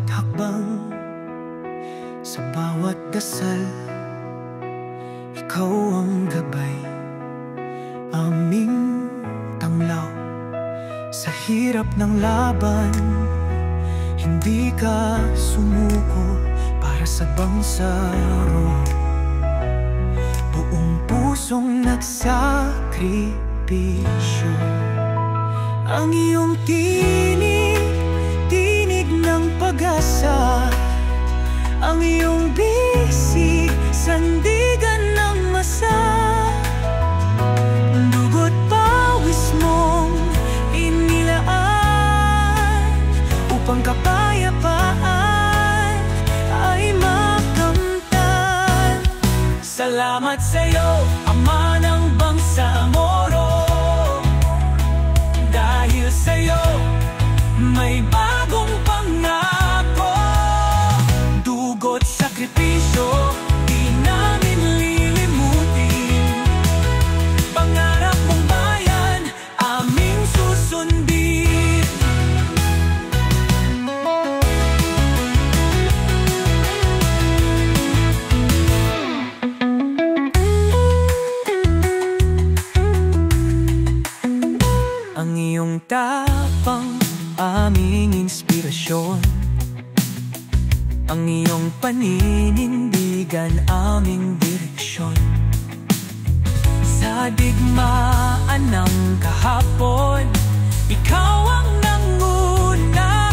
bawat hakbang, sa bawat dasal, ikaw ang gabay, aming tanglaw. Sa hirap ng laban, hindi ka sumuko para sa bansaro. Buong pusong nagsakripisyo. Ang iyong tinig, tinig ng pag-asa. Ang iyong bisig, sandigan ng masa. Dugo't pawis mong inilaan upang kapayapaan ay makamtan. Salamat sa'yo, Ama ng Bangsamoro. Dahil sa'yo, may bagong pangako. Dugo't sakripisyo, di namin lilimutin. Pangarap mong bayan, aming susundin. Ang iyong tapang, aming inspirasyon. Ang iyong paninindigan, aming direksyon. Sa digmaan ng kahapon, ikaw ang nanguna.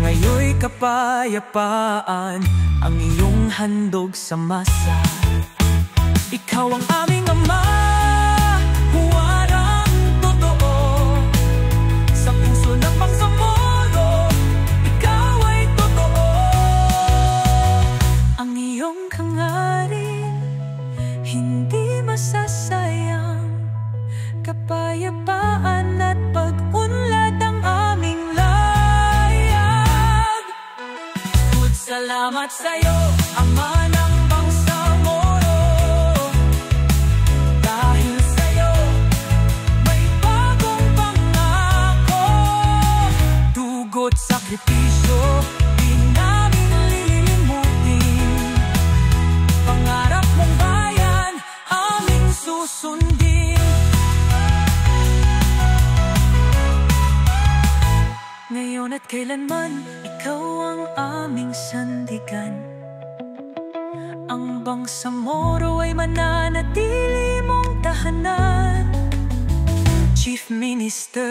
Ngayon'y kapayapaan, ang iyong handog sa masa. Ikaw ang aming Ama, huwarang totoo. Sa puso ng Bangsamoro, ikaw ay totoo. Ang iyong hangarin, hindi masasayang. Kapayapaan at pag-unlad ang aming layag. Good salamat sa'yo, Ama ng Bangsamoro. Dahil sa'yo, may bagong pangako. Dugo't sakripisyo, di namin lilimutin. Pangarap mong bayan, aming susundin. Ngayon at kailanman, ikaw ang aming sandigan. Ang Bangsamoro ay mananatili mong tahanan. Chief Minister